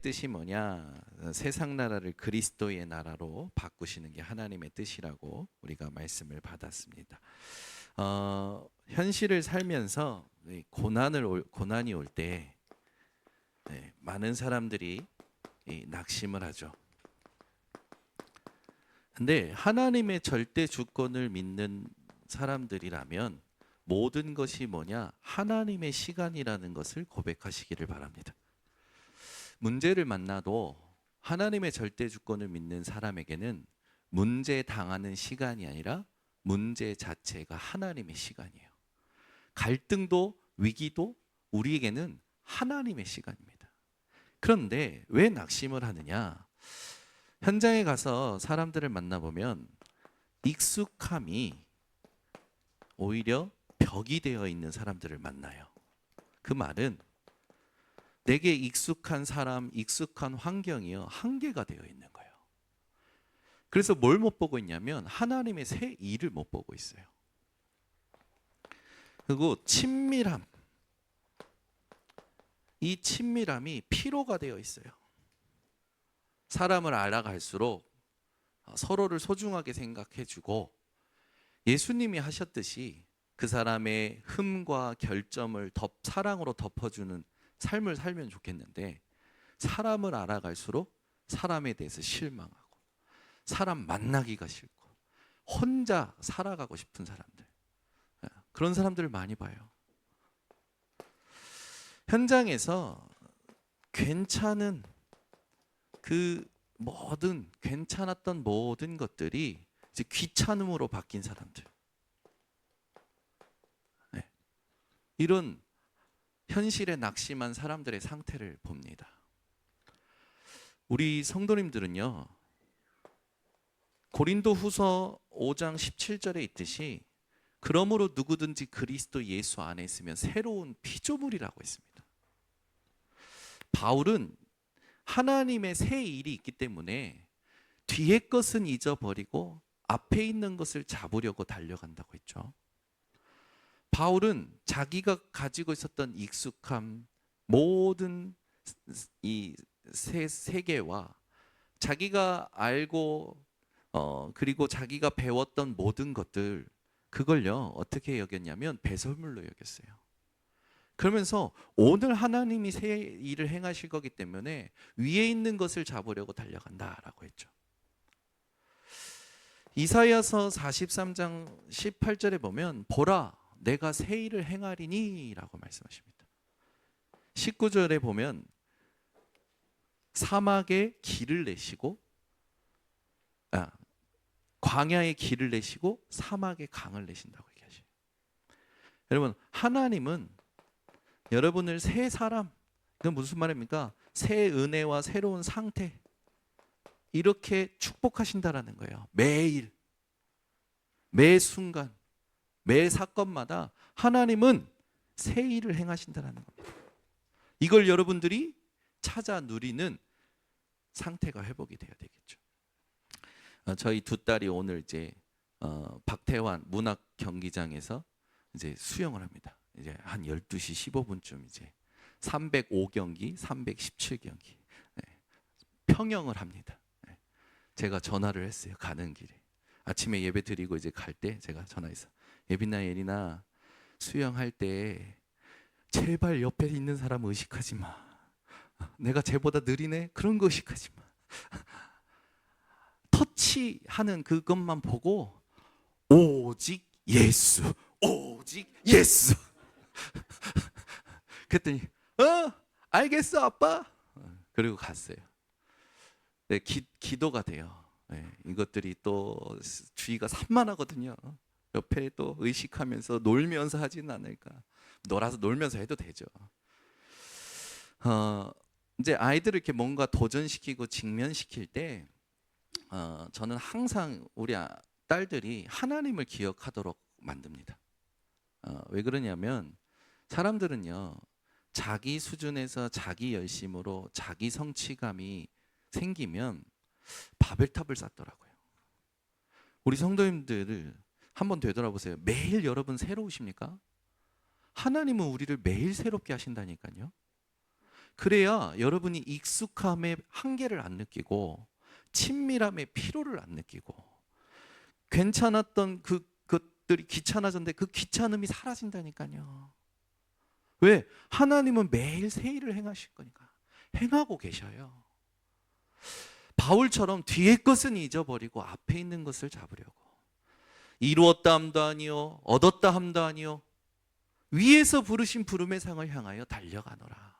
뜻이 뭐냐? 세상 나라를 그리스도의 나라로 바꾸시는 게 하나님의 뜻이라고 우리가 말씀을 받았습니다. 현실을 살면서 고난이 올 때 많은 사람들이 낙심을 하죠. 근데 하나님의 절대 주권을 믿는 사람들이라면 모든 것이 뭐냐? 하나님의 시간이라는 것을 고백하시기를 바랍니다. 문제를 만나도 하나님의 절대 주권을 믿는 사람에게는 문제 당하는 시간이 아니라 문제 자체가 하나님의 시간이에요. 갈등도 위기도 우리에게는 하나님의 시간입니다. 그런데 왜 낙심을 하느냐? 현장에 가서 사람들을 만나보면 익숙함이 오히려 벽이 되어 있는 사람들을 만나요. 그 말은 내게 익숙한 사람, 익숙한 환경이요, 한계가 되어 있는 거예요. 그래서 뭘 못 보고 있냐면 하나님의 새 일을 못 보고 있어요. 그리고 친밀함, 이 친밀함이 피로가 되어 있어요. 사람을 알아갈수록 서로를 소중하게 생각해주고 예수님이 하셨듯이 그 사람의 흠과 결점을 사랑으로 덮어주는 삶을 살면 좋겠는데, 사람을 알아갈수록 사람에 대해서 실망하고 사람 만나기가 싫고 혼자 살아가고 싶은 사람들, 그런 사람들을 많이 봐요. 현장에서 괜찮았던 모든 것들이 이제 귀찮음으로 바뀐 사람들, 이런 현실에 낙심한 사람들의 상태를 봅니다. 우리 성도님들은요, 고린도후서 5장 17절에 있듯이 그러므로 누구든지 그리스도 예수 안에 있으면 새로운 피조물이라고 했습니다. 바울은 하나님의 새 일이 있기 때문에 뒤의 것은 잊어버리고 앞에 있는 것을 잡으려고 달려간다고 했죠. 바울은 자기가 가지고 있었던 익숙함, 모든 이 세계와 자기가 알고 그리고 자기가 배웠던 모든 것들, 그걸요 어떻게 여겼냐면 배설물로 여겼어요. 그러면서 오늘 하나님이 새 일을 행하실 거기 때문에 위에 있는 것을 잡으려고 달려간다라고 했죠. 이사야서 43장 18절에 보면 보라 내가 새 일을 행하리니 라고 말씀하십니다. 19절에 보면 사막에 길을 내시고 광야에 길을 내시고 사막에 강을 내신다고 얘기하셔요. 여러분, 하나님은 여러분을 새 사람, 그건 무슨 말입니까? 새 은혜와 새로운 상태, 이렇게 축복하신다라는 거예요. 매일, 매 순간, 매 사건마다 하나님은 새 일을 행하신다라는 겁니다. 이걸 여러분들이 찾아 누리는 상태가 회복이 돼야 되겠죠. 저희 두 딸이 오늘 이제 박태환 문학 경기장에서 이제 수영을 합니다. 이제 한 12시 15분쯤 이제 305경기, 317경기 평영을 합니다. 제가 전화를 했어요. 가는 길에 아침에 예배 드리고 이제 갈 때 제가 전화해서 예빈아 예린아 수영할 때 제발 옆에 있는 사람 의식하지 마. 내가 쟤보다 느리네? 그런 거 의식하지 마. 터치하는 그것만 보고 오직 예수, 오직 예수. 그랬더니 알겠어 아빠. 그리고 갔어요. 네, 기도가 돼요. 네, 이것들이 또 주의가 산만하거든요. 옆에 또 의식하면서 놀면서 하지는 않을까. 놀면서 해도 되죠. 이제 아이들을 이렇게 뭔가 도전시키고 직면시킬 때 저는 항상 우리 딸들이 하나님을 기억하도록 만듭니다. 왜 그러냐면 사람들은요 자기 수준에서 자기 열심으로 자기 성취감이 생기면 바벨탑을 쌓더라고요. 우리 성도님들을 한번 되돌아보세요. 매일 여러분 새로우십니까? 하나님은 우리를 매일 새롭게 하신다니까요. 그래야 여러분이 익숙함의 한계를 안 느끼고 친밀함의 피로를 안 느끼고 괜찮았던 그것들이 귀찮아졌는데 그 귀찮음이 사라진다니까요. 왜? 하나님은 매일 새 일을 행하실 거니까 행하고 계셔요. 바울처럼 뒤의 것은 잊어버리고 앞에 있는 것을 잡으려고. 이루었다 함도 아니요 얻었다 함도 아니요 위에서 부르신 부름의 상을 향하여 달려가노라.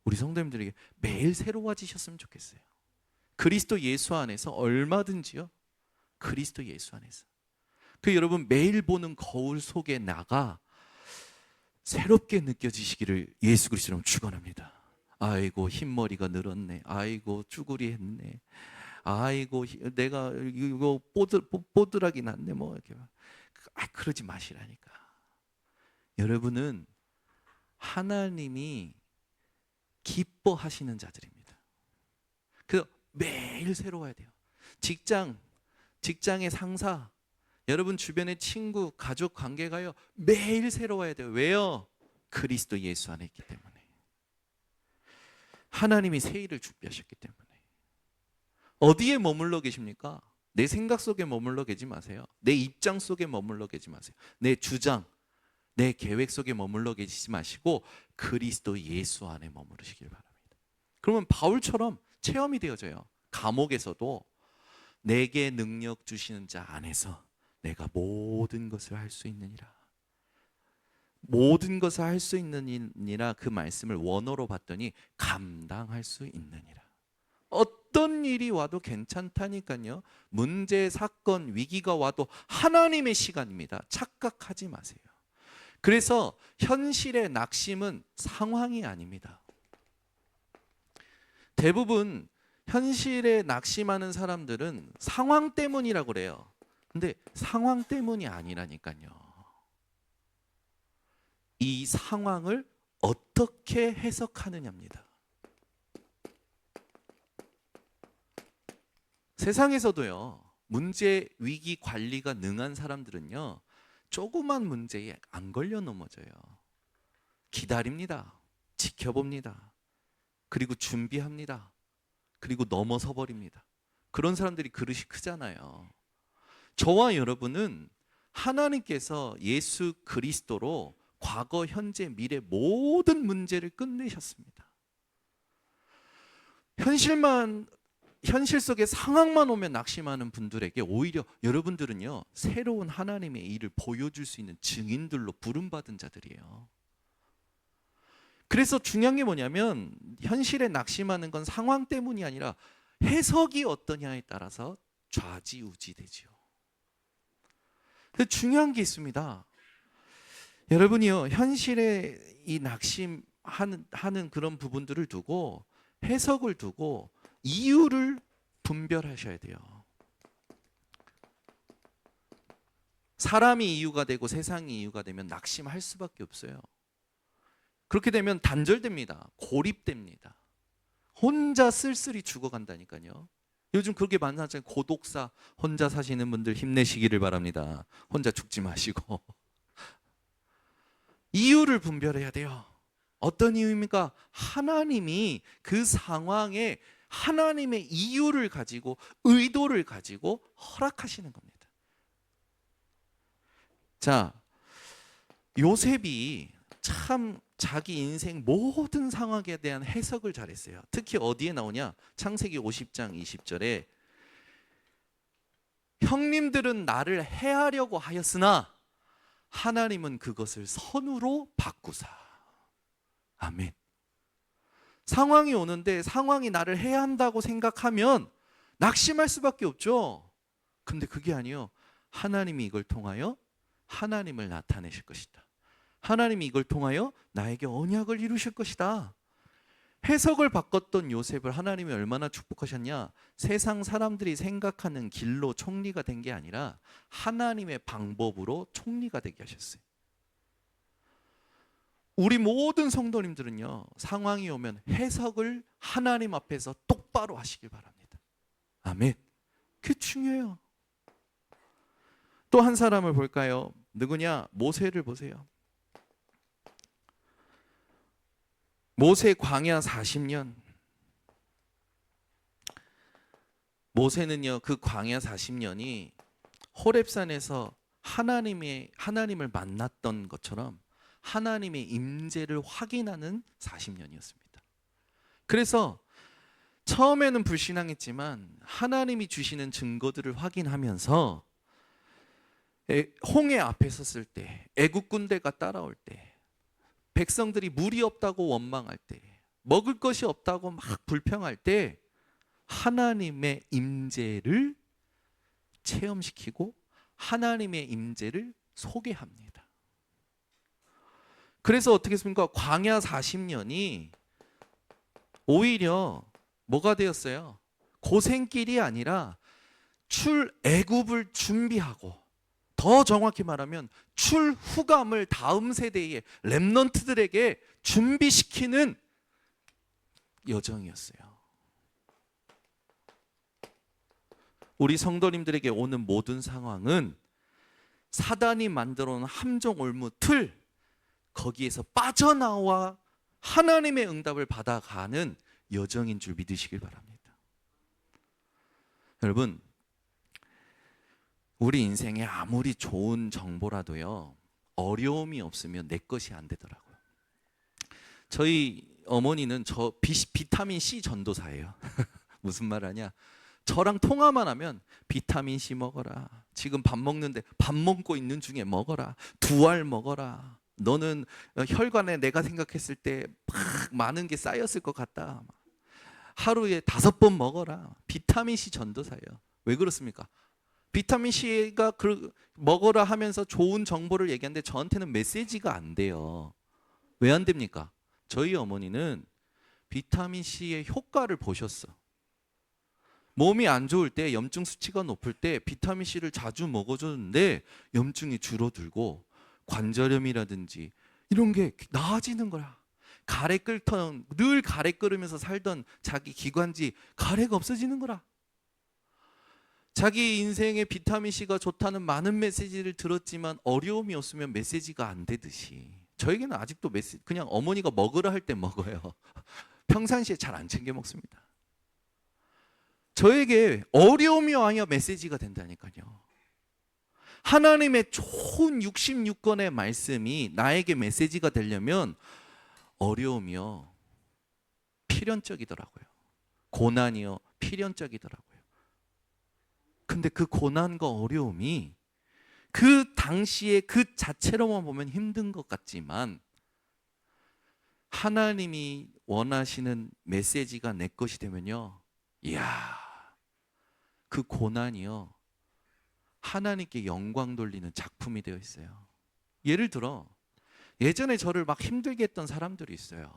우리 성도님들에게 매일 새로워지셨으면 좋겠어요. 그리스도 예수 안에서 얼마든지요. 그리스도 예수 안에서. 그 여러분 매일 보는 거울 속에 나가 새롭게 느껴지시기를 예수 그리스도로 축원합니다. 아이고 흰머리가 늘었네. 아이고 쭈구리 했네. 아이고 내가 이거 뽀드락이 났네. 뭐 이렇게 그러지 마시라니까. 여러분은 하나님이 기뻐하시는 자들입니다. 그 매일 새로워야 돼요. 직장의 상사, 여러분 주변의 친구, 가족 관계가요 매일 새로워야 돼요. 왜요? 그리스도 예수 안에 있기 때문에. 하나님이 새 일을 준비하셨기 때문에. 어디에 머물러 계십니까? 내 생각 속에 머물러 계지 마세요. 내 입장 속에 머물러 계지 마세요. 내 주장, 내 계획 속에 머물러 계시지 마시고 그리스도 예수 안에 머무르시길 바랍니다. 그러면 바울처럼 체험이 되어져요. 감옥에서도 내게 능력 주시는 자 안에서 내가 모든 것을 할 수 있느니라. 모든 것을 할 수 있느니라 그 말씀을 원어로 봤더니 감당할 수 있느니라. 어떤 일이 와도 괜찮다니까요. 문제, 사건, 위기가 와도 하나님의 시간입니다. 착각하지 마세요. 그래서 현실의 낙심은 상황이 아닙니다. 대부분 현실에 낙심하는 사람들은 상황 때문이라고 그래요. 근데 상황 때문이 아니라니까요. 이 상황을 어떻게 해석하느냐입니다. 세상에서도요, 문제, 위기 관리가 능한 사람들은요, 조그만 문제에 안 걸려 넘어져요. 기다립니다. 지켜봅니다. 그리고 준비합니다. 그리고 넘어서 버립니다. 그런 사람들이 그릇이 크잖아요. 저와 여러분은 하나님께서 예수 그리스도로 과거, 현재, 미래 모든 문제를 끝내셨습니다. 현실 속에 상황만 오면 낙심하는 분들에게 오히려 여러분들은요, 새로운 하나님의 일을 보여줄 수 있는 증인들로 부름받은 자들이에요. 그래서 중요한 게 뭐냐면 현실에 낙심하는 건 상황 때문이 아니라 해석이 어떠냐에 따라서 좌지우지되지요. 중요한 게 있습니다. 여러분이요, 현실에 이 낙심하는 그런 부분들을 두고 해석을 두고 이유를 분별하셔야 돼요. 사람이 이유가 되고 세상이 이유가 되면 낙심할 수밖에 없어요. 그렇게 되면 단절됩니다. 고립됩니다. 혼자 쓸쓸히 죽어간다니까요. 요즘 그렇게 많잖아요. 고독사, 혼자 사시는 분들 힘내시기를 바랍니다. 혼자 죽지 마시고. 이유를 분별해야 돼요. 어떤 이유입니까? 하나님이 그 상황에 하나님의 이유를 가지고 의도를 가지고 허락하시는 겁니다. 자, 요셉이 참 자기 인생 모든 상황에 대한 해석을 잘했어요. 특히 어디에 나오냐? 창세기 50장 20절에 형님들은 나를 해하려고 하였으나 하나님은 그것을 선으로 바꾸사. 아멘. 상황이 오는데 상황이 나를 해야 한다고 생각하면 낙심할 수밖에 없죠. 근데 그게 아니요. 하나님이 이걸 통하여 하나님을 나타내실 것이다. 하나님이 이걸 통하여 나에게 언약을 이루실 것이다. 해석을 바꿨던 요셉을 하나님이 얼마나 축복하셨냐? 세상 사람들이 생각하는 길로 총리가 된 게 아니라 하나님의 방법으로 총리가 되게 하셨어요. 우리 모든 성도님들은요, 상황이 오면 해석을 하나님 앞에서 똑바로 하시길 바랍니다. 아멘. 그게 중요해요. 또 한 사람을 볼까요? 누구냐? 모세를 보세요. 모세 광야 40년. 모세는요, 그 광야 40년이 호렙산에서 하나님을 만났던 것처럼 하나님의 임재를 확인하는 40년이었습니다. 그래서 처음에는 불신앙했지만 하나님이 주시는 증거들을 확인하면서 홍해 앞에 섰을 때, 애국 군대가 따라올 때, 백성들이 물이 없다고 원망할 때, 먹을 것이 없다고 막 불평할 때 하나님의 임재를 체험시키고 하나님의 임재를 소개합니다. 그래서 어떻게 했습니까? 광야 40년이 오히려 뭐가 되었어요? 고생길이 아니라 출애굽을 준비하고, 더 정확히 말하면 출후감을 다음 세대의 렘넌트들에게 준비시키는 여정이었어요. 우리 성도님들에게 오는 모든 상황은 사단이 만들어 놓은 함정 올무 틀, 거기에서 빠져나와 하나님의 응답을 받아가는 여정인 줄 믿으시길 바랍니다. 여러분, 우리 인생에 아무리 좋은 정보라도요, 어려움이 없으면 내 것이 안 되더라고요. 저희 어머니는 저 비타민 C 전도사예요. 무슨 말 하냐? 저랑 통화만 하면 비타민 C 먹어라. 지금 밥 먹는데 밥 먹고 있는 중에 먹어라. 2알 먹어라. 너는 혈관에 내가 생각했을 때 막 많은 게 쌓였을 것 같다. 하루에 5번 먹어라. 비타민 C 전도사예요. 왜 그렇습니까? 비타민 C가 먹어라 하면서 좋은 정보를 얘기하는데 저한테는 메시지가 안 돼요. 왜 안 됩니까? 저희 어머니는 비타민 C의 효과를 보셨어. 몸이 안 좋을 때, 염증 수치가 높을 때 비타민 C를 자주 먹어줬는데 염증이 줄어들고 관절염이라든지 이런 게 나아지는 거야. 가래 끓던, 늘 가래 끓으면서 살던 자기 기관지 가래가 없어지는 거라. 자기 인생에 비타민 C가 좋다는 많은 메시지를 들었지만 어려움이 없으면 메시지가 안 되듯이 저에게는 아직도 그냥 어머니가 먹으라 할 때 먹어요. 평상시에 잘 안 챙겨 먹습니다. 저에게 어려움이 와야 메시지가 된다니까요. 하나님의 좋은 66권의 말씀이 나에게 메시지가 되려면 어려움이요, 필연적이더라고요. 고난이요, 필연적이더라고요. 근데 그 고난과 어려움이 그 당시에 그 자체로만 보면 힘든 것 같지만 하나님이 원하시는 메시지가 내 것이 되면요, 이야, 그 고난이요, 하나님께 영광 돌리는 작품이 되어 있어요. 예를 들어 예전에 저를 막 힘들게 했던 사람들이 있어요.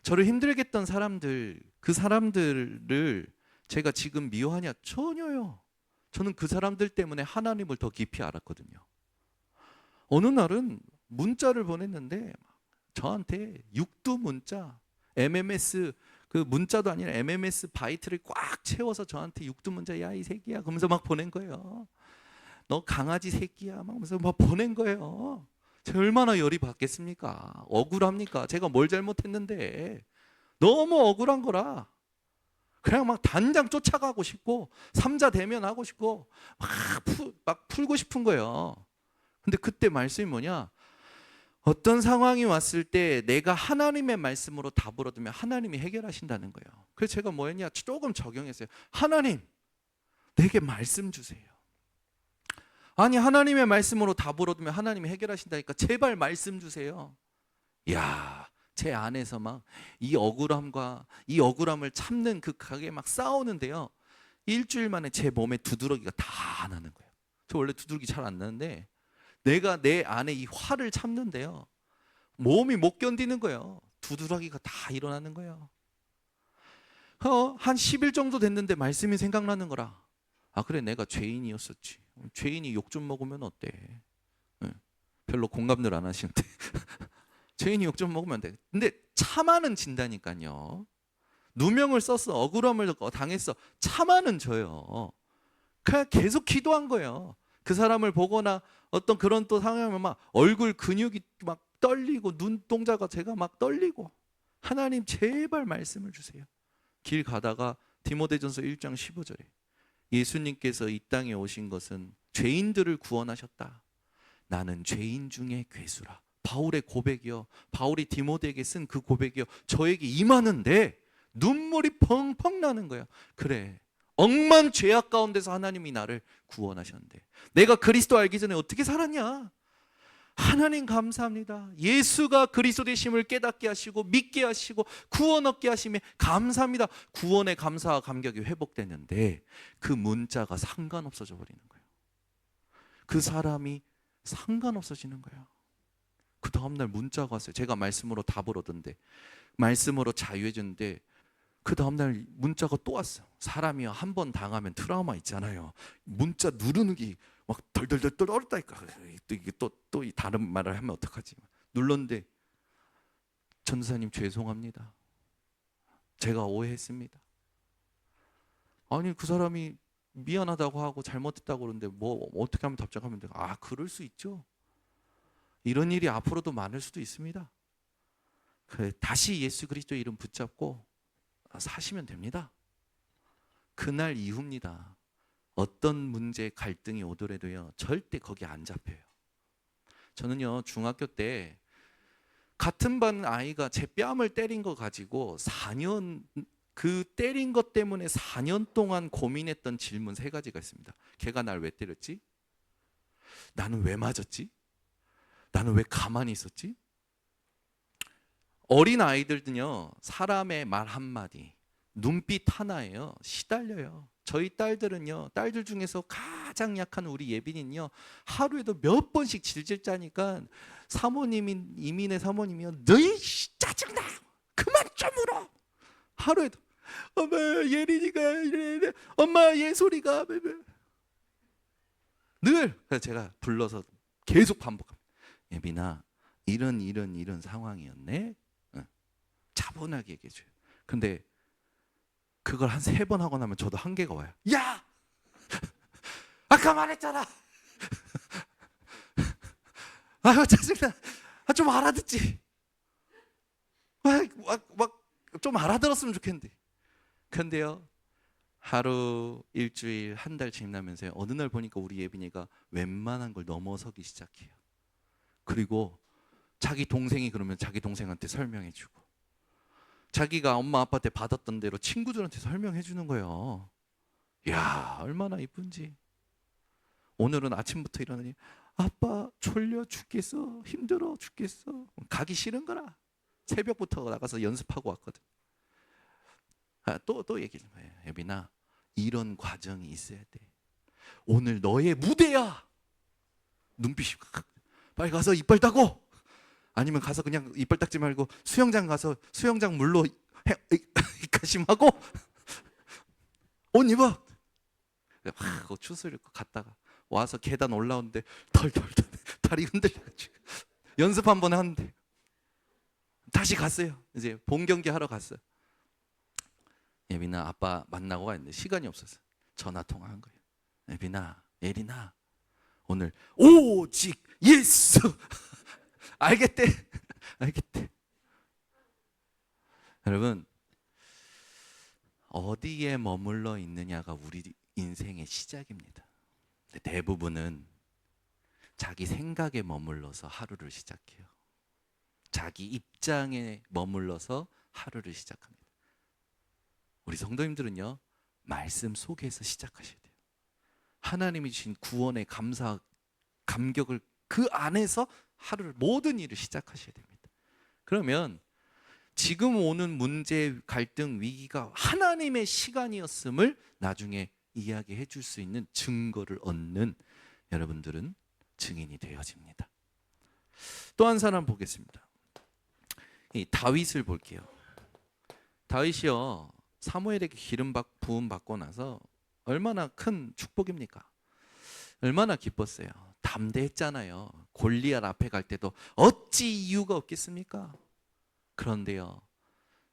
저를 힘들게 했던 사람들, 그 사람들을 제가 지금 미워하냐? 전혀요. 저는 그 사람들 때문에 하나님을 더 깊이 알았거든요. 어느 날은 문자를 보냈는데 저한테 육두 문자, MMS 그 문자도 아니라 MMS 바이트를 꽉 채워서 저한테 육두 문자, 야 이 새끼야 그러면서 막 보낸 거예요. 너 강아지 새끼야 막 하면서 막 보낸 거예요. 제가 얼마나 열이 받겠습니까? 억울합니까? 제가 뭘 잘못했는데. 너무 억울한 거라 그냥 막 단장 쫓아가고 싶고 삼자 대면하고 싶고 막 풀고 싶은 거예요. 근데 그때 말씀이 뭐냐? 어떤 상황이 왔을 때 내가 하나님의 말씀으로 답을 얻으면 하나님이 해결하신다는 거예요. 그래서 제가 뭐 했냐? 조금 적용했어요. 하나님, 내게 말씀 주세요. 아니 하나님의 말씀으로 답을 얻으면 하나님이 해결하신다니까 제발 말씀 주세요. 이야, 제 안에서 막 이 억울함과 이 억울함을 참는 그 각에 막 싸우는데요, 일주일 만에 제 몸에 두드러기가 다 나는 거예요. 저 원래 두드러기 잘 안 나는데 내가 내 안에 이 화를 참는데요, 몸이 못 견디는 거예요. 두드러기가 다 일어나는 거예요. 한 10일 정도 됐는데 말씀이 생각나는 거라. 아 그래, 내가 죄인이었었지. 죄인이 욕 좀 먹으면 어때? 별로 공감들 안 하시는데 죄인이 욕 좀 먹으면 안 돼. 근데 참아는 진다니까요. 누명을 썼어, 억울함을 당했어, 참아는 져요. 그냥 계속 기도한 거예요. 그 사람을 보거나 어떤 그런 또 상황이면 막 얼굴 근육이 막 떨리고 눈동자가 제가 막 떨리고 하나님 제발 말씀을 주세요. 길 가다가 디모데전서 1장 15절에 예수님께서 이 땅에 오신 것은 죄인들을 구원하셨다. 나는 죄인 중에 괴수라. 바울의 고백이요. 바울이 디모데에게 쓴 그 고백이요. 저에게 임하는데 눈물이 펑펑 나는 거야. 그래, 억만 죄악 가운데서 하나님이 나를 구원하셨는데 내가 그리스도 알기 전에 어떻게 살았냐? 하나님 감사합니다. 예수가 그리스도 되심을 깨닫게 하시고 믿게 하시고 구원 얻게 하심에 감사합니다. 구원의 감사와 감격이 회복되는데 그 문자가 상관없어져 버리는 거예요. 그 사람이 상관없어지는 거예요. 그 다음날 문자가 왔어요. 제가 말씀으로 답을 얻은데, 말씀으로 자유해 주는데 그 다음날 문자가 또 왔어요. 사람이 한 번 당하면 트라우마 있잖아요. 문자 누르는 게 막 덜덜덜 떨었다니까. 이게 또 다른 말을 하면 어떡하지? 눌렀는데, 전도사님 죄송합니다. 제가 오해했습니다. 아니, 그 사람이 미안하다고 하고 잘못했다고 그러는데 뭐 어떻게 하면 답장하면 돼요? 아, 그럴 수 있죠. 이런 일이 앞으로도 많을 수도 있습니다. 다시 예수 그리스도 이름 붙잡고 사시면 됩니다. 그날 이후입니다. 어떤 문제 갈등이 오더라도요, 절대 거기 안 잡혀요. 저는요, 중학교 때 같은 반 아이가 제 뺨을 때린 거 가지고 4년, 그 때린 것 때문에 4년 동안 고민했던 질문 3가지가 있습니다. 걔가 날 왜 때렸지? 나는 왜 맞았지? 나는 왜 가만히 있었지? 어린 아이들은요, 사람의 말 한마디, 눈빛 하나에요 시달려요. 저희 딸들은요, 딸들 중에서 가장 약한 우리 예빈이는요, 하루에도 몇 번씩 질질 짜니까 이민의 사모님이요, 너희 짜증나, 그만 좀 울어. 하루에도 엄마 예린이가 이래, 엄마 예솔이가 늘. 그래서 제가 불러서 계속 반복합니다. 예빈아, 이런 상황이었네. 차분하게 얘기해줘요. 근데 그걸 한 3번 하고 나면 저도 한계가 와요. 야! 아까 말했잖아. 아유, 짜증나. 좀 알아듣지. 막 좀 알아들었으면 좋겠는데. 근데요, 하루, 일주일, 한 달 지나면서요, 어느 날 보니까 우리 예빈이가 웬만한 걸 넘어서기 시작해요. 그리고 자기 동생이 그러면 자기 동생한테 설명해주고, 자기가 엄마 아빠한테 받았던 대로 친구들한테 설명해 주는 거예요. 야, 얼마나 이쁜지. 오늘은 아침부터 일어나니 아빠 졸려 죽겠어, 힘들어 죽겠어. 가기 싫은 거라. 새벽부터 나가서 연습하고 왔거든. 또 얘기를 해요. 예빈아, 이런 과정이 있어야 돼. 오늘 너의 무대야. 눈빛이 빨리 가서 이빨 닦고, 아니면 가서 그냥 이빨 닦지 말고 수영장 가서 수영장 물로 가심하고 옷 입어. 그 추스릴 거 갔다가 와서 계단 올라오는데 덜덜덜 다리 흔들려가지고 연습 한 번 하는데 다시 갔어요. 이제 본 경기 하러 갔어요. 예빈아, 아빠 만나고 갔는데 시간이 없어서 전화 통화한 거예요. 예빈아, 예린아, 오늘 오직 예수. 알겠대. 알겠대. 여러분, 어디에 머물러 있느냐가 우리 인생의 시작입니다. 대부분은 자기 생각에 머물러서 하루를 시작해요. 자기 입장에 머물러서 하루를 시작합니다. 우리 성도님들은요, 말씀 속에서 시작하셔야 돼요. 하나님이 주신 구원의 감사, 감격을 그 안에서 하루를, 모든 일을 시작하셔야 됩니다. 그러면 지금 오는 문제, 갈등, 위기가 하나님의 시간이었음을 나중에 이야기해 줄 수 있는 증거를 얻는 여러분들은 증인이 되어집니다. 또 한 사람 보겠습니다. 이 다윗을 볼게요. 다윗이요, 사무엘에게 기름 부음 받고 나서 얼마나 큰 축복입니까? 얼마나 기뻤어요. 담대했잖아요. 골리앗 앞에 갈 때도 어찌 이유가 없겠습니까? 그런데요,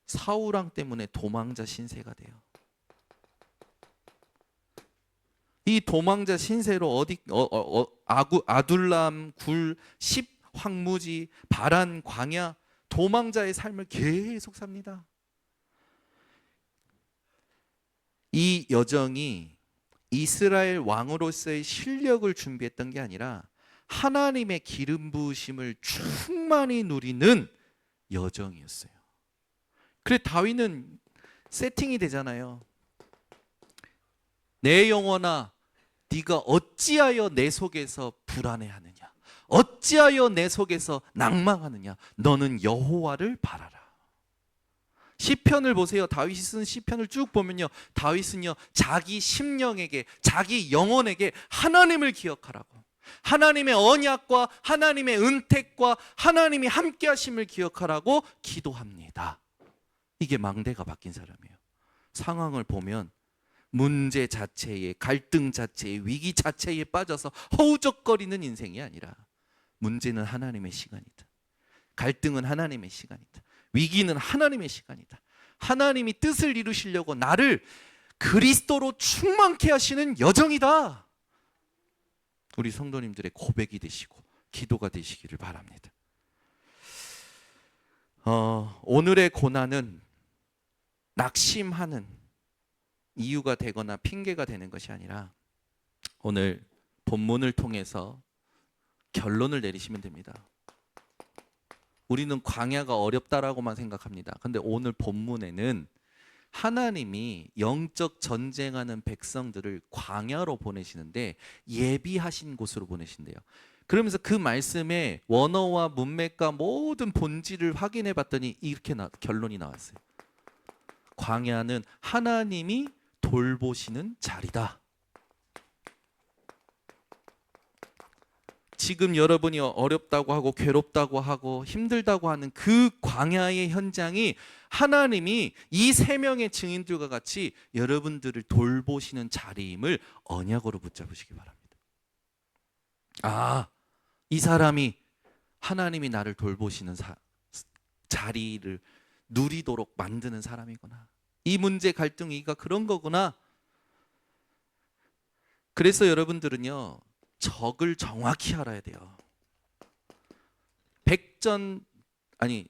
사울왕 때문에 도망자 신세가 돼요. 이 도망자 신세로 아둘람, 굴, 십, 황무지, 바란, 광야 도망자의 삶을 계속 삽니다. 이 여정이 이스라엘 왕으로서의 실력을 준비했던 게 아니라 하나님의 기름 부으심을 충만히 누리는 여정이었어요. 그래 다윗은 세팅이 되잖아요. 내 영혼아 네가 어찌하여 내 속에서 불안해하느냐, 어찌하여 내 속에서 낭망하느냐, 너는 여호와를 바라라. 시편을 보세요. 다윗이 쓴 시편을 쭉 보면요, 다윗은요 자기 심령에게, 자기 영혼에게 하나님을 기억하라고, 하나님의 언약과 하나님의 은택과 하나님이 함께 하심을 기억하라고 기도합니다. 이게 망대가 바뀐 사람이에요. 상황을 보면 문제 자체에, 갈등 자체에, 위기 자체에 빠져서 허우적거리는 인생이 아니라 문제는 하나님의 시간이다, 갈등은 하나님의 시간이다, 위기는 하나님의 시간이다, 하나님이 뜻을 이루시려고 나를 그리스도로 충만케 하시는 여정이다. 우리 성도님들의 고백이 되시고 기도가 되시기를 바랍니다. 오늘의 고난은 낙심하는 이유가 되거나 핑계가 되는 것이 아니라 오늘 본문을 통해서 결론을 내리시면 됩니다. 우리는 광야가 어렵다라고만 생각합니다. 근데 오늘 본문에는 하나님이 영적 전쟁하는 백성들을 광야로 보내시는데 예비하신 곳으로 보내신대요. 그러면서 그 말씀의 원어와 문맥과 모든 본질을 확인해 봤더니 이렇게 결론이 나왔어요. 광야는 하나님이 돌보시는 자리다. 지금 여러분이 어렵다고 하고 괴롭다고 하고 힘들다고 하는 그 광야의 현장이 하나님이 이 세 명의 증인들과 같이 여러분들을 돌보시는 자리임을 언약으로 붙잡으시기 바랍니다. 아, 이 사람이 하나님이 나를 돌보시는 자리를 누리도록 만드는 사람이구나. 이 문제 갈등이가 그런 거구나. 그래서 여러분들은요, 적을 정확히 알아야 돼요.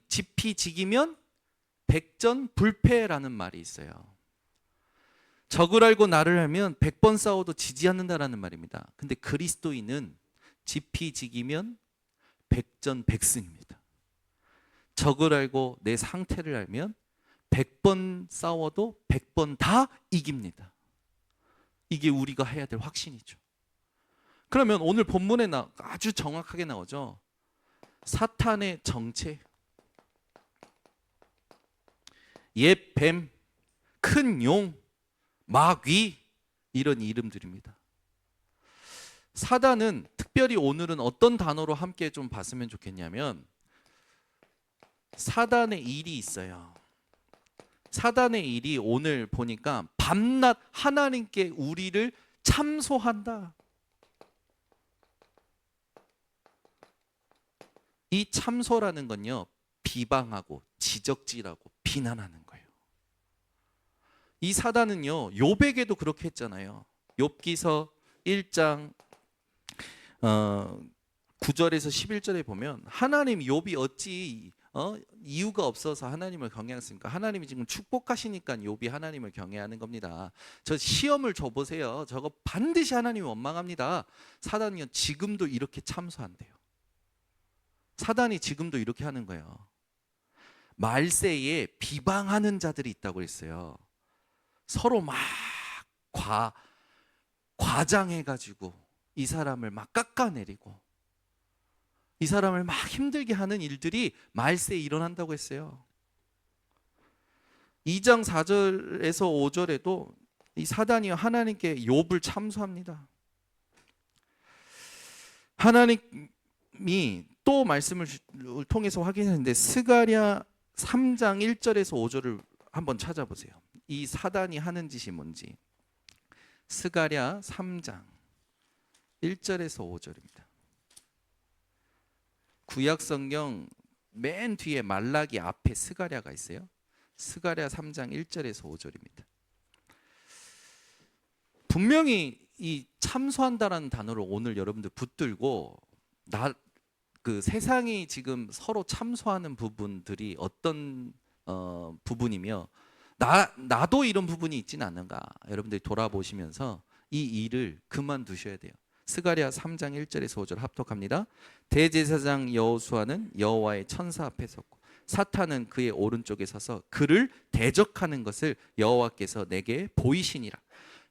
지피지기면 백전불패라는 말이 있어요. 적을 알고 나를 알면 100번 싸워도 지지 않는다라는 말입니다. 근데 그리스도인은 지피지기면 백전백승입니다. 적을 알고 내 상태를 알면 100번 싸워도 100번 다 이깁니다. 이게 우리가 해야 될 확신이죠. 그러면 오늘 본문에 아주 정확하게 나오죠. 사탄의 정체, 옛 뱀, 큰 용, 마귀, 이런 이름들입니다. 사단은 특별히 오늘은 어떤 단어로 함께 좀 봤으면 좋겠냐면 사단의 일이 있어요. 사단의 일이 오늘 보니까 밤낮 하나님께 우리를 참소한다. 이 참소라는 건요, 비방하고 지적질하고 비난하는 거예요. 이 사단은요, 욥에게도 그렇게 했잖아요. 욥기서 1장 9절에서 11절에 보면 하나님 욥이 어찌 이유가 없어서 하나님을 경외했습니까? 하나님이 지금 축복하시니까 욥이 하나님을 경외하는 겁니다. 저 시험을 줘보세요. 저거 반드시 하나님이 원망합니다. 사단이요, 지금도 이렇게 참소한대요. 사단이 지금도 이렇게 하는 거예요. 말세에 비방하는 자들이 있다고 했어요. 서로 막 과장해가지고 이 사람을 막 깎아내리고 이 사람을 막 힘들게 하는 일들이 말세에 일어난다고 했어요. 2장 4절에서 5절에도 이 사단이 하나님께 욥을 참소합니다. 하나님이 또 말씀을 통해서 확인했는데 스가랴 3장 1절에서 5절을 한번 찾아보세요. 이 사단이 하는 짓이 뭔지. 스가랴 3장 1절에서 5절입니다. 구약성경 맨 뒤에 말라기 앞에 스가랴가 있어요. 스가랴 3장 1절에서 5절입니다. 분명히 이 참소한다라는 단어를 오늘 여러분들 붙들고 그 세상이 지금 서로 참소하는 부분들이 어떤 부분이며 나도 이런 부분이 있지는 않는가? 여러분들이 돌아보시면서 이 일을 그만두셔야 돼요. 스가랴 3장 1절에서 5절 합독합니다. 대제사장 여호수아는 여호와의 천사 앞에 섰고 사탄은 그의 오른쪽에 서서 그를 대적하는 것을 여호와께서 내게 보이시니라.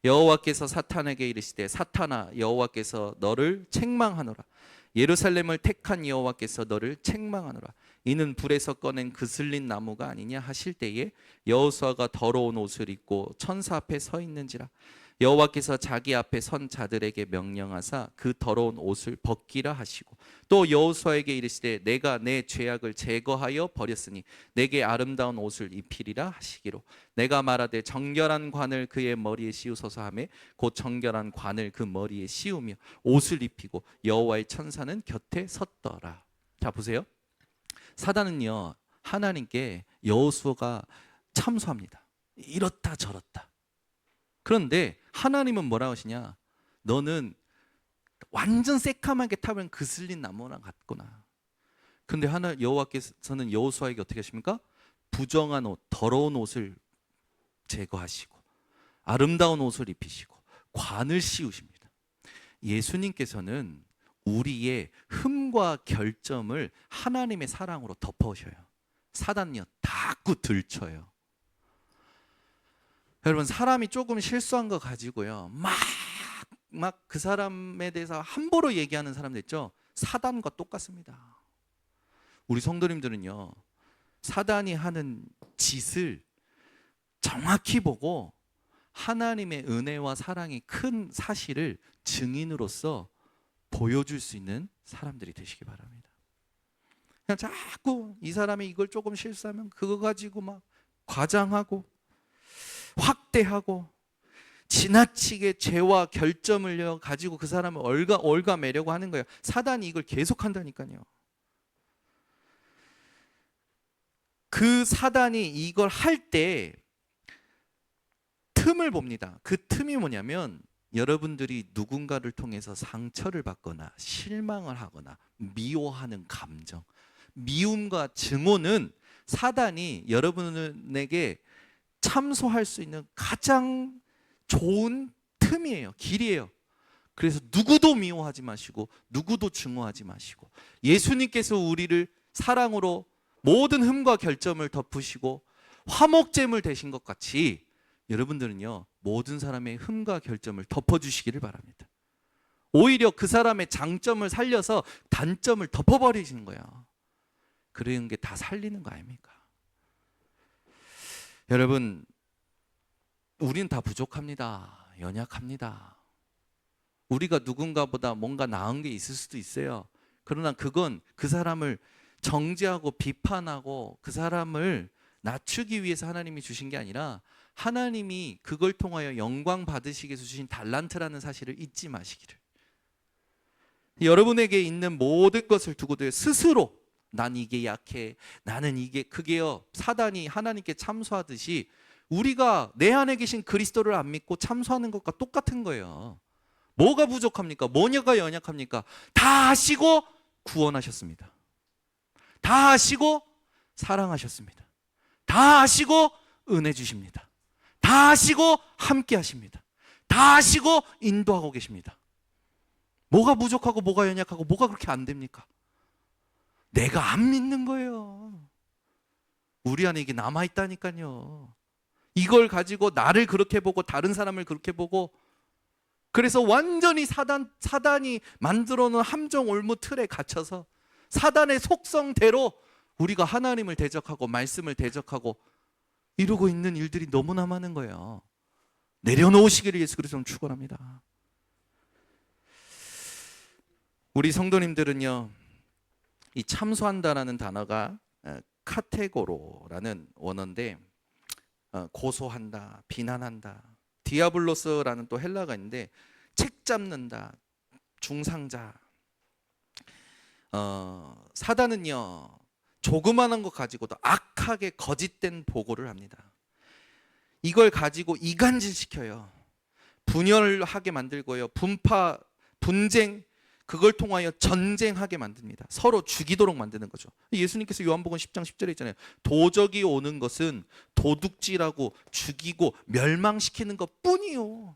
여호와께서 사탄에게 이르시되 사탄아 여호와께서 너를 책망하노라. 예루살렘을 택한 여호와께서 너를 책망하노라. 이는 불에서 꺼낸 그슬린 나무가 아니냐 하실 때에 여호수아가 더러운 옷을 입고 천사 앞에 서 있는지라. 여호와께서 자기 앞에 선 자들에게 명령하사 그 더러운 옷을 벗기라 하시고 또 여호수아에게 이르시되 내가 내 죄악을 제거하여 버렸으니 내게 아름다운 옷을 입히리라 하시기로 내가 말하되 정결한 관을 그의 머리에 씌우소서 하매 곧 정결한 관을 그 머리에 씌우며 옷을 입히고 여호와의 천사는 곁에 섰더라. 자 보세요. 사단은요 하나님께 여호수아가 참소합니다. 이렇다 저렇다. 그런데 하나님은 뭐라고 하시냐? 너는 완전 새카맣게 타면 그슬린 나무랑 같구나. 근데 여호와께서는 여호수아에게 어떻게 하십니까? 부정한 옷, 더러운 옷을 제거하시고 아름다운 옷을 입히시고 관을 씌우십니다. 예수님께서는 우리의 흠과 결점을 하나님의 사랑으로 덮어셔요. 사단은요 자꾸 들춰요. 여러분 사람이 조금 실수한 거 가지고요 막 그 사람에 대해서 함부로 얘기하는 사람들 있죠. 사단과 똑같습니다. 우리 성도님들은요 사단이 하는 짓을 정확히 보고 하나님의 은혜와 사랑이 큰 사실을 증인으로서 보여줄 수 있는 사람들이 되시기 바랍니다. 그냥 자꾸 이 사람이 이걸 조금 실수하면 그거 가지고 막 과장하고 확대하고 지나치게 죄와 결점을 가지고 그 사람을 올가매려고 하는 거예요. 사단이 이걸 계속 한다니까요. 그 사단이 이걸 할 때 틈을 봅니다. 그 틈이 뭐냐면 여러분들이 누군가를 통해서 상처를 받거나 실망을 하거나 미워하는 감정, 미움과 증오는 사단이 여러분에게 참소할 수 있는 가장 좋은 틈이에요. 길이에요. 그래서 누구도 미워하지 마시고 누구도 증오하지 마시고 예수님께서 우리를 사랑으로 모든 흠과 결점을 덮으시고 화목제물 되신 것 같이 여러분들은요 모든 사람의 흠과 결점을 덮어주시기를 바랍니다. 오히려 그 사람의 장점을 살려서 단점을 덮어버리시는 거예요. 그런 게 다 살리는 거 아닙니까? 여러분 우리는 다 부족합니다. 연약합니다. 우리가 누군가보다 뭔가 나은 게 있을 수도 있어요. 그러나 그건 그 사람을 정죄하고 비판하고 그 사람을 낮추기 위해서 하나님이 주신 게 아니라 하나님이 그걸 통하여 영광 받으시기 위해서 주신 달란트라는 사실을 잊지 마시기를. 여러분에게 있는 모든 것을 두고도 스스로 난 이게 약해, 나는 이게, 그게요 사단이 하나님께 참소하듯이 우리가 내 안에 계신 그리스도를 안 믿고 참소하는 것과 똑같은 거예요. 뭐가 부족합니까? 뭐냐가 연약합니까? 다 하시고 구원하셨습니다. 다 하시고 사랑하셨습니다. 다 하시고 은혜 주십니다. 다 하시고 함께 하십니다. 다 하시고 인도하고 계십니다. 뭐가 부족하고 뭐가 연약하고 뭐가 그렇게 안 됩니까? 내가 안 믿는 거예요. 우리 안에 이게 남아있다니까요. 이걸 가지고 나를 그렇게 보고 다른 사람을 그렇게 보고 그래서 완전히 사단이 만들어 놓은 함정 올무 틀에 갇혀서 사단의 속성대로 우리가 하나님을 대적하고 말씀을 대적하고 이러고 있는 일들이 너무나 많은 거예요. 내려놓으시기를 예수 그리스도는 축원합니다. 우리 성도님들은요 이 참소한다라는 단어가 카테고로라는 원어인데 고소한다, 비난한다. 디아블로스라는 또 헬라가 있는데 책 잡는다, 중상자. 사단은요 조그마한 것 가지고도 악하게 거짓된 보고를 합니다. 이걸 가지고 이간질시켜요. 분열하게 만들고요. 분파, 분쟁, 그걸 통하여 전쟁하게 만듭니다. 서로 죽이도록 만드는 거죠. 예수님께서 요한복음 10장 10절에 있잖아요. 도적이 오는 것은 도둑질하고 죽이고 멸망시키는 것뿐이요.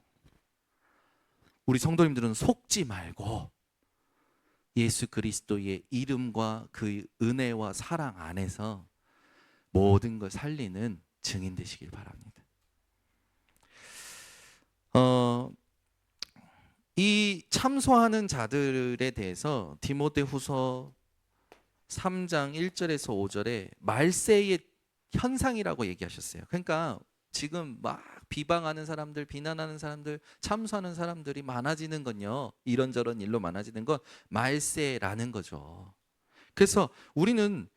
우리 성도님들은 속지 말고 예수 그리스도의 이름과 그 은혜와 사랑 안에서 모든 걸 살리는 증인 되시길 바랍니다. 이 참소하는 자들에 대해서 디모데후서 3장 1절에서 5절에 말세의 현상이라고 얘기하셨어요. 그러니까 지금 막 비방하는 사람들, 비난하는 사람들, 참소하는 사람들이 많아지는 건요, 이런저런 일로 많아지는 건 말세라는 거죠. 그래서 우리는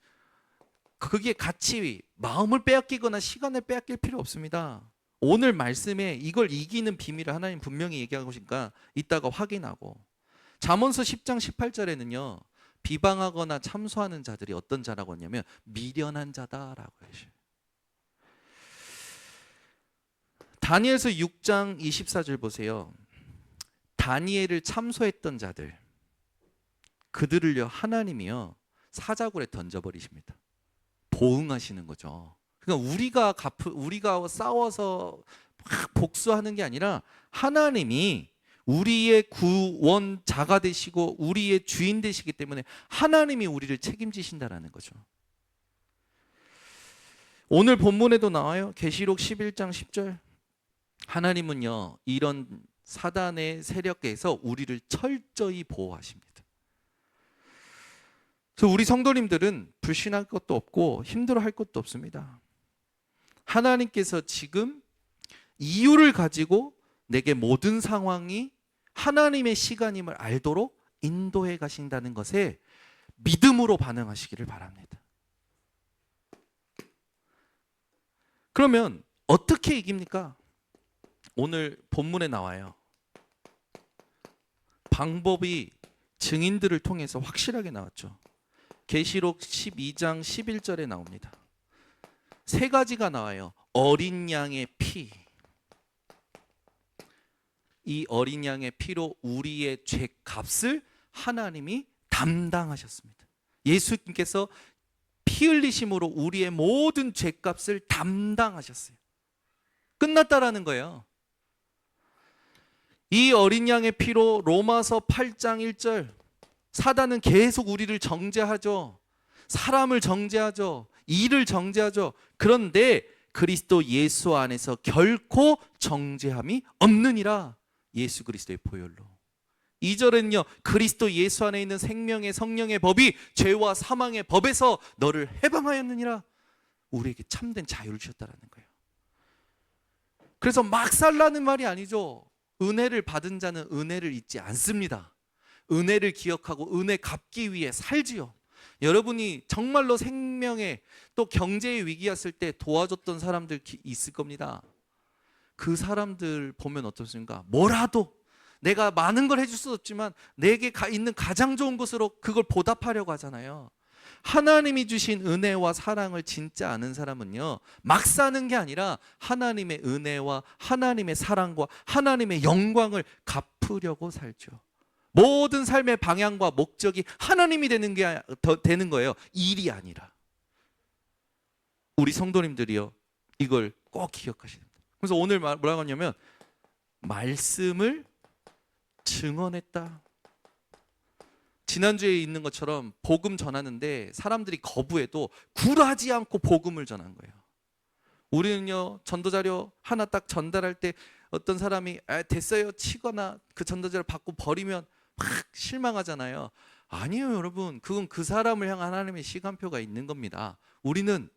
그게 같이 마음을 빼앗기거나 시간을 빼앗길 필요 없습니다. 오늘 말씀에 이걸 이기는 비밀을 하나님 분명히 얘기하고 계시니까 이따가 확인하고, 잠언서 10장 18절에는요 비방하거나 참소하는 자들이 어떤 자라고 하냐면 미련한 자다라고 하셔요. 다니엘서 6장 24절 보세요. 다니엘을 참소했던 자들, 그들을요 하나님이요 사자굴에 던져버리십니다. 보응하시는 거죠. 그러니까 우리가 싸워서 막 복수하는 게 아니라 하나님이 우리의 구원자가 되시고 우리의 주인 되시기 때문에 하나님이 우리를 책임지신다라는 거죠. 오늘 본문에도 나와요. 계시록 11장 10절. 하나님은요 이런 사단의 세력에서 우리를 철저히 보호하십니다. 그래서 우리 성도님들은 불신할 것도 없고 힘들어할 것도 없습니다. 하나님께서 지금 이유를 가지고 내게 모든 상황이 하나님의 시간임을 알도록 인도해 가신다는 것에 믿음으로 반응하시기를 바랍니다. 그러면 어떻게 이깁니까? 오늘 본문에 나와요. 방법이 증인들을 통해서 확실하게 나왔죠. 계시록 12장 11절에 나옵니다. 세 가지가 나와요. 어린 양의 피. 이 어린 양의 피로 우리의 죄값을 하나님이 담당하셨습니다. 예수님께서 피 흘리심으로 우리의 모든 죄값을 담당하셨어요. 끝났다라는 거예요. 이 어린 양의 피로 로마서 8장 1절, 사단은 계속 우리를 정죄하죠. 사람을 정죄하죠. 일을 정죄하죠. 그런데 그리스도 예수 안에서 결코 정죄함이 없느니라. 예수 그리스도의 보혈로. 2절은요 그리스도 예수 안에 있는 생명의 성령의 법이 죄와 사망의 법에서 너를 해방하였느니라. 우리에게 참된 자유를 주셨다라는 거예요. 그래서 막 살라는 말이 아니죠. 은혜를 받은 자는 은혜를 잊지 않습니다. 은혜를 기억하고 은혜 갚기 위해 살지요. 여러분이 정말로 생명에 또 경제의 위기였을 때 도와줬던 사람들 있을 겁니다. 그 사람들 보면 어떻습니까? 뭐라도 내가 많은 걸 해줄 수 없지만 내게 있는 가장 좋은 것으로 그걸 보답하려고 하잖아요. 하나님이 주신 은혜와 사랑을 진짜 아는 사람은요 막 사는 게 아니라 하나님의 은혜와 하나님의 사랑과 하나님의 영광을 갚으려고 살죠. 모든 삶의 방향과 목적이 하나님이 되는 거예요. 일이 아니라. 우리 성도님들이요 이걸 꼭 기억하셔야 됩니다. 그래서 오늘 뭐라고 하냐면 말씀을 증언했다. 지난주에 있는 것처럼 복음 전하는데 사람들이 거부해도 굴하지 않고 복음을 전한 거예요. 우리는요 전도자료 하나 딱 전달할 때 어떤 사람이 됐어요 치거나 그 전도자료 받고 버리면 막 실망하잖아요. 아니에요 여러분, 그건 그 사람을 향한 하나님의 시간표가 있는 겁니다. 우리는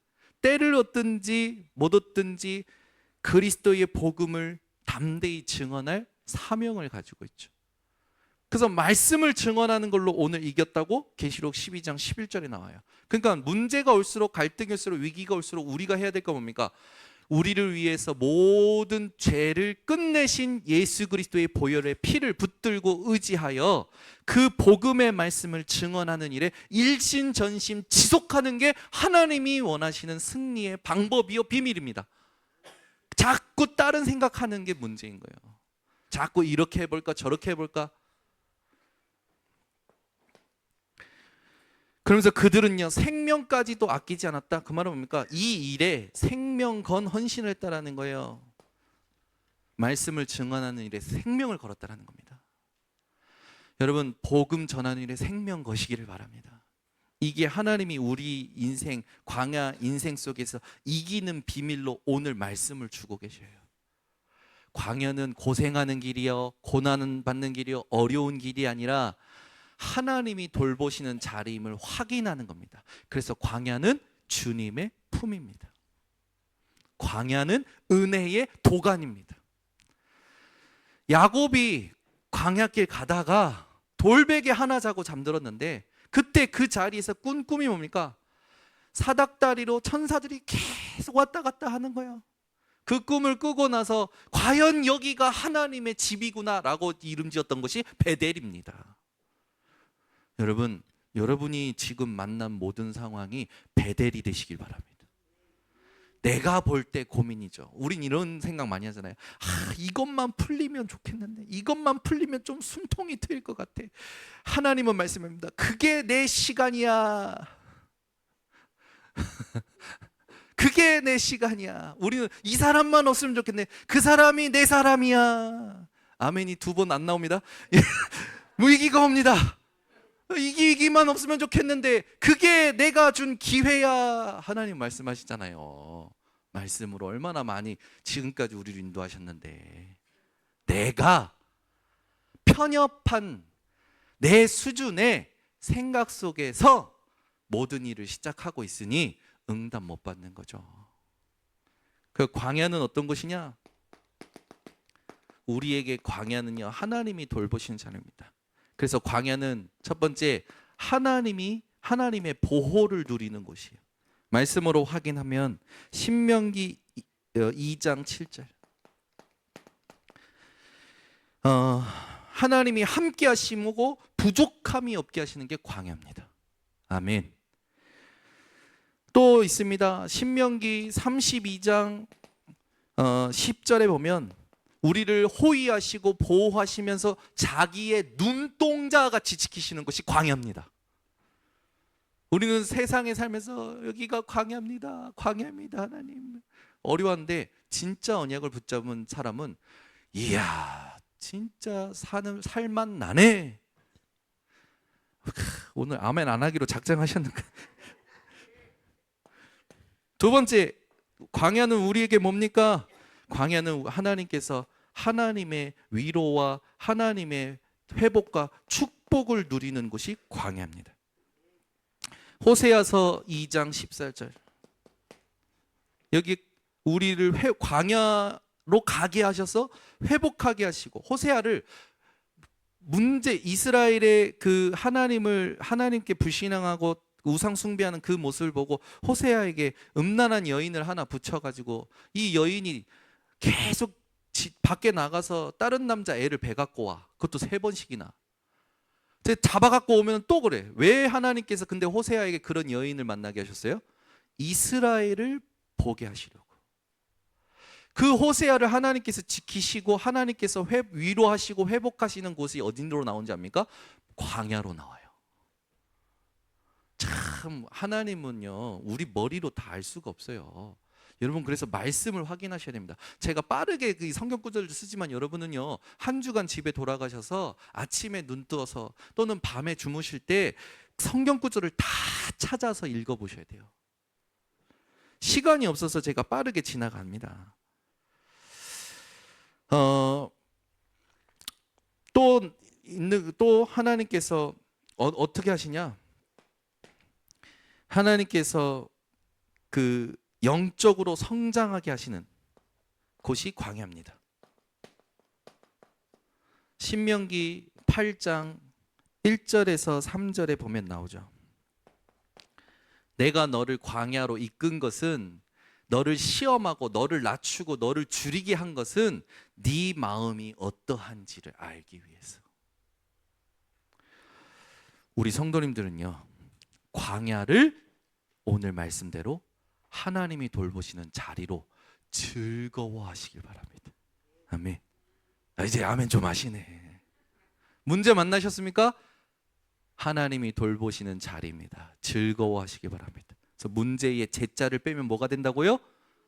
때를 얻든지 못 얻든지 그리스도의 복음을 담대히 증언할 사명을 가지고 있죠. 그래서 말씀을 증언하는 걸로 오늘 이겼다고 계시록 12장 11절에 나와요. 그러니까 문제가 올수록 갈등이 올수록 위기가 올수록 우리가 해야 될 거 뭡니까? 우리를 위해서 모든 죄를 끝내신 예수 그리스도의 보혈의 피를 붙들고 의지하여 그 복음의 말씀을 증언하는 일에 일신전심 지속하는 게 하나님이 원하시는 승리의 방법이요 비밀입니다. 자꾸 다른 생각하는 게 문제인 거예요. 자꾸 이렇게 해볼까 저렇게 해볼까. 그러면서 그들은요 생명까지도 아끼지 않았다. 그 말은 뭡니까? 이 일에 생명 건 헌신을 했다라는 거예요. 말씀을 증언하는 일에 생명을 걸었다라는 겁니다. 여러분, 복음 전하는 일에 생명 거시기를 바랍니다. 이게 하나님이 우리 인생, 광야 인생 속에서 이기는 비밀로 오늘 말씀을 주고 계셔요. 광야는 고생하는 길이요, 고난 받는 길이요, 어려운 길이 아니라 하나님이 돌보시는 자리임을 확인하는 겁니다. 그래서 광야는 주님의 품입니다. 광야는 은혜의 도간입니다. 야곱이 광야길 가다가 돌베개 하나 자고 잠들었는데 그때 그 자리에서 꾼 꿈이 뭡니까? 사닥다리로 천사들이 계속 왔다 갔다 하는 거예요. 그 꿈을 꾸고 나서 과연 여기가 하나님의 집이구나 라고 이름 지었던 것이 베델입니다. 여러분, 여러분이 지금 만난 모든 상황이 베델이 되시길 바랍니다. 내가 볼 때 고민이죠. 우린 이런 생각 많이 하잖아요. 이것만 풀리면 좋겠는데, 이것만 풀리면 좀 숨통이 트일 것 같아. 하나님은 말씀합니다. 그게 내 시간이야. 그게 내 시간이야. 우리는 이 사람만 없으면 좋겠네. 그 사람이 내 사람이야. 아멘이 2번 안 나옵니다. 위기가 옵니다. 이기기만 없으면 좋겠는데 그게 내가 준 기회야. 하나님 말씀하시잖아요. 말씀으로 얼마나 많이 지금까지 우리를 인도하셨는데, 내가 편협한 내 수준의 생각 속에서 모든 일을 시작하고 있으니 응답 못 받는 거죠. 그 광야는 어떤 것이냐? 우리에게 광야는요 하나님이 돌보시는 자리입니다. 그래서 광야는 첫 번째 하나님의 보호를 누리는 곳이에요. 말씀으로 확인하면 신명기 2장 7절. 하나님이 함께 하시고 부족함이 없게 하시는 게 광야입니다. 아멘. 또 있습니다. 신명기 32장 10절에 보면 우리를 호위하시고 보호하시면서 자기의 눈동자 같이 지키시는 것이 광야입니다. 우리는 세상에 살면서 여기가 광야입니다. 광야입니다. 하나님. 어려운데 진짜 언약을 붙잡은 사람은 이야 진짜 살맛 나네. 오늘 아멘 안 하기로 작정하셨는가? 두 번째, 광야는 우리에게 뭡니까? 광야는 하나님께서 하나님의 위로와 하나님의 회복과 축복을 누리는 곳이 광야입니다. 호세아서 2장 14절. 여기 우리를 광야로 가게 하셔서 회복하게 하시고, 호세아를 이스라엘의 그 하나님께 불신앙하고 우상 숭배하는 그 모습을 보고 호세아에게 음란한 여인을 하나 붙여가지고 이 여인이 계속 밖에 나가서 다른 남자 애를 배갖고 와. 그것도 3번씩이나. 잡아갖고 오면 또 그래. 왜 하나님께서 근데 호세아에게 그런 여인을 만나게 하셨어요? 이스라엘을 보게 하시려고. 그 호세아를 하나님께서 지키시고 하나님께서 위로하시고 회복하시는 곳이 어디로 나온지 압니까? 광야로 나와요. 참 하나님은요 우리 머리로 다 알 수가 없어요. 여러분, 그래서 말씀을 확인하셔야 됩니다. 제가 빠르게 그 성경 구절을 쓰지만 여러분은요 한 주간 집에 돌아가셔서 아침에 눈 떠서 또는 밤에 주무실 때 성경 구절을 다 찾아서 읽어보셔야 돼요. 시간이 없어서 제가 빠르게 지나갑니다. 또 하나님께서 어떻게 하시냐? 하나님께서 그 영적으로 성장하게 하시는 곳이 광야입니다. 신명기 8장 1절에서 3절에 보면 나오죠. 내가 너를 광야로 이끈 것은 너를 시험하고 너를 낮추고 너를 줄이게 한 것은 네 마음이 어떠한지를 알기 위해서. 우리 성도님들은요 광야를 오늘 말씀대로 하나님이 돌보시는 자리로 즐거워하시길 바랍니다. 아멘. 이제 아멘 좀 하시네. 문제 만나셨습니까? 하나님이 돌보시는 자리입니다. 즐거워하시기 바랍니다. 그래서 문제의 제자를 빼면 뭐가 된다고요?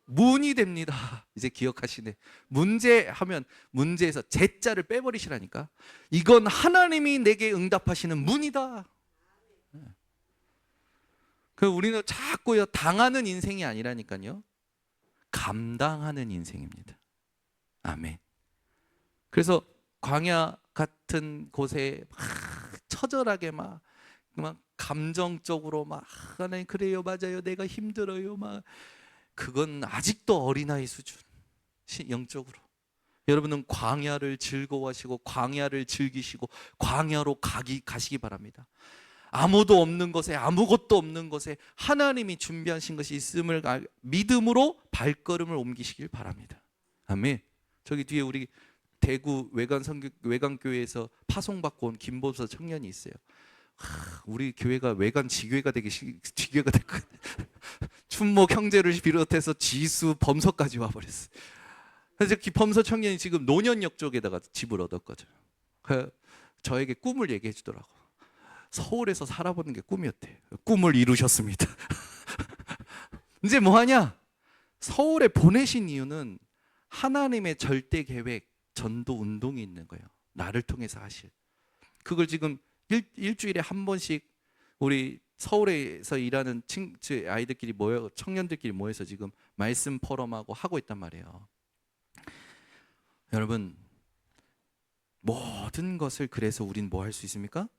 문이 됩니다. 이제 기억하시네. 문제하면 문제에서 제자를 빼버리시라니까. 이건 하나님이 내게 응답하시는 문이다. 그 우리는 자꾸요 당하는 인생이 아니라니까요. 감당하는 인생입니다. 아멘. 그래서 광야 같은 곳에 막 처절하게 막 감정적으로 막 하나님 그래요 맞아요 내가 힘들어요 막 그건 아직도 어린아이 수준 영적으로. 여러분은 광야를 즐거워하시고 광야를 즐기시고 광야로 가시기 바랍니다. 아무도 없는 곳에 아무것도 없는 곳에 하나님이 준비하신 것이 있음을 믿음으로 발걸음을 옮기시길 바랍니다. 아멘. 저기 뒤에 우리 대구 외관교회에서 파송받고 온 김보서 청년이 있어요. 우리 교회가 외관 지교회가 지교회가 될 것 같아요. 춘목 형제를 비롯해서 지수 범서까지 와버렸어요. 그래서 범서 청년이 지금 노년역 쪽에다가 집을 얻었거든요. 저에게 꿈을 얘기해 주더라고. 서울에서 살아보는 게 꿈이었대. 꿈을 이루셨습니다. 이제 뭐하냐? 서울에 보내신 이유는 하나님의 절대 계획, 전도 운동이 있는 거예요. 나를 통해서 하실. 그걸 지금 일주일에 한 번씩 우리 서울에서 일하는 아이들끼리 청년들끼리 모여서 지금 말씀 포럼하고 하고 있단 말이에요. 여러분, 모든 것을 그래서 우린 뭐 할 수 있습니까?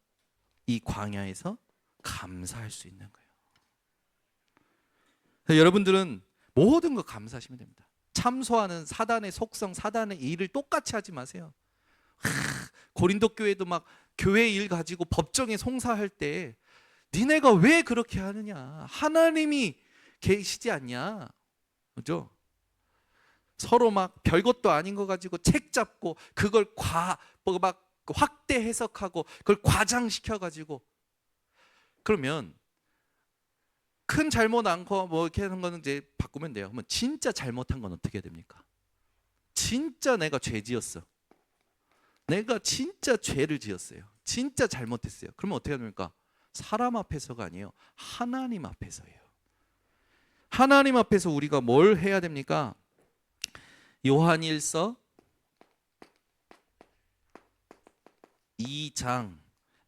이 광야에서 감사할 수 있는 거예요. 여러분들은 모든 거 감사하시면 됩니다. 참소하는 사단의 속성, 사단의 일을 똑같이 하지 마세요. 고린도 교회도 막 교회 일 가지고 법정에 송사할 때 니네가 왜 그렇게 하느냐? 하나님이 계시지 않냐? 그죠? 서로 막 별것도 아닌 거 가지고 책 잡고 그걸 막 확대 해석하고 그걸 과장시켜 가지고 그러면 큰 잘못 않고 뭐 이렇게 하는 거는 이제 바꾸면 돼요. 그러면 진짜 잘못한 건 어떻게 됩니까? 진짜 내가 죄 지었어. 내가 진짜 죄를 지었어요. 진짜 잘못했어요. 그러면 어떻게 됩니까? 사람 앞에서가 아니에요. 하나님 앞에서예요. 하나님 앞에서 우리가 뭘 해야 됩니까? 요한일서 2장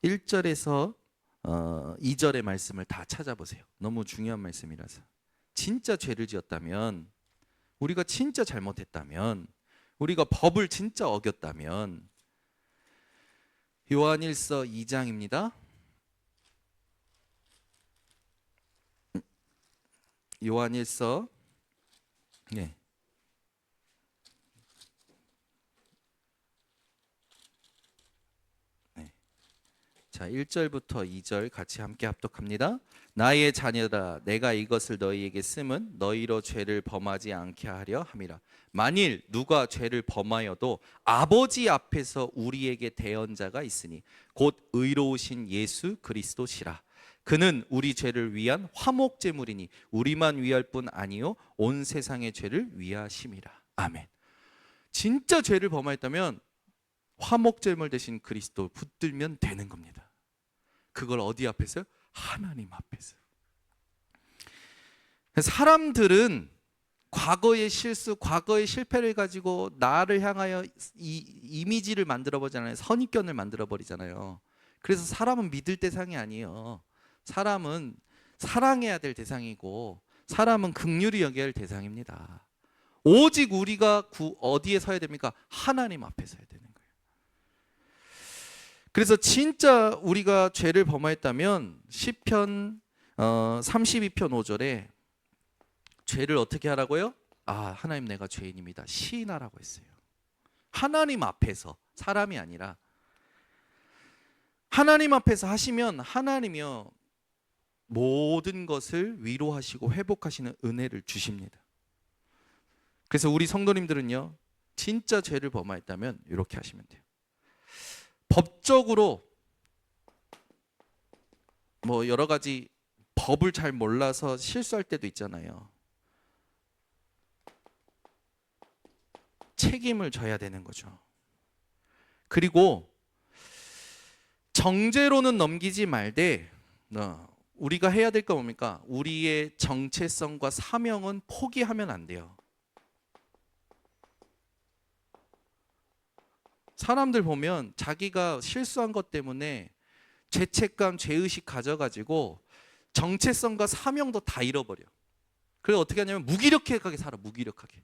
1절에서 2절의 말씀을 다 찾아보세요. 너무 중요한 말씀이라서. 진짜 죄를 지었다면, 우리가 진짜 잘못했다면, 우리가 법을 진짜 어겼다면, 요한일서 2장입니다. 요한일서 네. 자, 1절부터 2절 같이 함께 합독합니다. 나의 자녀들아 내가 이것을 너희에게 쓰면 너희로 죄를 범하지 않게 하려 함이라. 만일 누가 죄를 범하여도 아버지 앞에서 우리에게 대언자가 있으니 곧 의로우신 예수 그리스도시라. 그는 우리 죄를 위한 화목제물이니 우리만 위할 뿐 아니요 온 세상의 죄를 위하심이라. 아멘. 진짜 죄를 범하였다면 화목제물 대신 그리스도 붙들면 되는 겁니다. 그걸 어디 앞에서요? 하나님 앞에서. 사람들은 과거의 실수, 과거의 실패를 가지고 나를 향하여 이미지를 만들어 보잖아요. 선입견을 만들어 버리잖아요. 그래서 사람은 믿을 대상이 아니에요. 사람은 사랑해야 될 대상이고 사람은 긍휼히 여겨야 할 대상입니다. 오직 우리가 어디에 서야 됩니까? 하나님 앞에 서야 되는 거예요. 그래서 진짜 우리가 죄를 범하였다면 시편 32편 5절에 죄를 어떻게 하라고요? 하나님 내가 죄인입니다. 시인하라고 했어요. 하나님 앞에서, 사람이 아니라 하나님 앞에서 하시면 하나님이요 모든 것을 위로하시고 회복하시는 은혜를 주십니다. 그래서 우리 성도님들은요 진짜 죄를 범하였다면 이렇게 하시면 돼요. 법적으로 뭐 여러 가지 법을 잘 몰라서 실수할 때도 있잖아요. 책임을 져야 되는 거죠. 그리고 정죄로는 넘기지 말되 우리가 해야 될 거 뭡니까? 우리의 정체성과 사명은 포기하면 안 돼요. 사람들 보면 자기가 실수한 것 때문에 죄책감, 죄의식 가져가지고 정체성과 사명도 다 잃어버려. 그래서 어떻게 하냐면 무기력하게 살아. 무기력하게.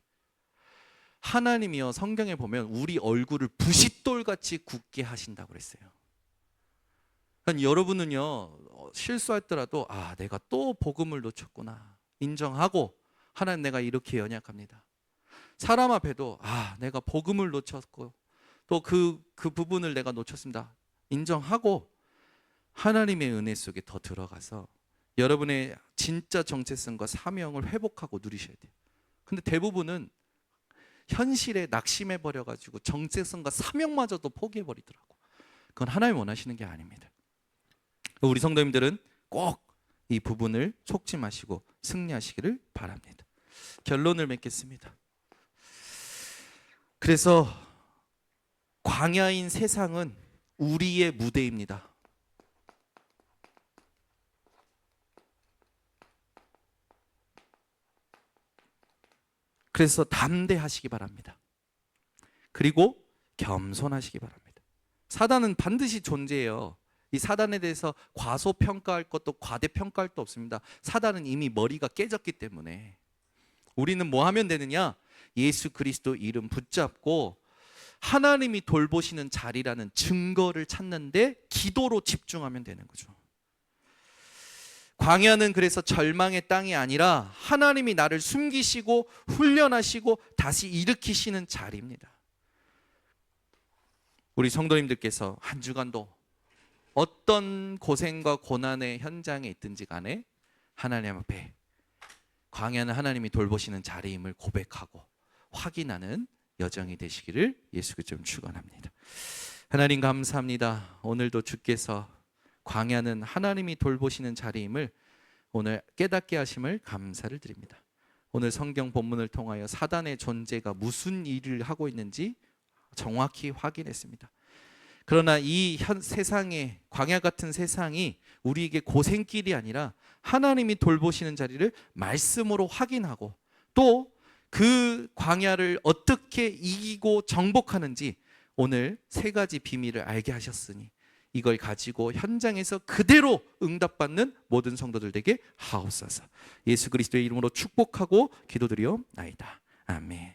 하나님이요, 성경에 보면 우리 얼굴을 부싯돌같이 굳게 하신다고 그랬어요. 그러니까 여러분은요, 실수했더라도 내가 또 복음을 놓쳤구나 인정하고, 하나님 내가 이렇게 연약합니다. 사람 앞에도 내가 복음을 놓쳤고 또 그 부분을 내가 놓쳤습니다 인정하고 하나님의 은혜 속에 더 들어가서 여러분의 진짜 정체성과 사명을 회복하고 누리셔야 돼요. 근데 대부분은 현실에 낙심해 버려가지고 정체성과 사명마저도 포기해 버리더라고. 그건 하나님 원하시는 게 아닙니다. 우리 성도님들은 꼭 이 부분을 속지 마시고 승리하시기를 바랍니다. 결론을 맺겠습니다. 그래서 광야인 세상은 우리의 무대입니다. 그래서 담대하시기 바랍니다. 그리고 겸손하시기 바랍니다. 사단은 반드시 존재해요. 이 사단에 대해서 과소평가할 것도 과대평가할 것도 없습니다. 사단은 이미 머리가 깨졌기 때문에 우리는 뭐 하면 되느냐? 예수 그리스도 이름 붙잡고 하나님이 돌보시는 자리라는 증거를 찾는데 기도로 집중하면 되는 거죠. 광야는 그래서 절망의 땅이 아니라 하나님이 나를 숨기시고 훈련하시고 다시 일으키시는 자리입니다. 우리 성도님들께서 한 주간도 어떤 고생과 고난의 현장에 있든지 간에 하나님 앞에 광야는 하나님이 돌보시는 자리임을 고백하고 확인하는 여정이 되시기를 예수 그리스도로 축원합니다. 하나님 감사합니다. 오늘도 주께서 광야는 하나님이 돌보시는 자리임을 오늘 깨닫게 하심을 감사를 드립니다. 오늘 성경 본문을 통하여 사단의 존재가 무슨 일을 하고 있는지 정확히 확인했습니다. 그러나 이 세상에, 광야 같은 세상이 우리에게 고생길이 아니라 하나님이 돌보시는 자리를 말씀으로 확인하고 또 그 광야를 어떻게 이기고 정복하는지 오늘 3가지 비밀을 알게 하셨으니 이걸 가지고 현장에서 그대로 응답받는 모든 성도들 되게 하옵소서. 예수 그리스도의 이름으로 축복하고 기도드리옵나이다. 아멘.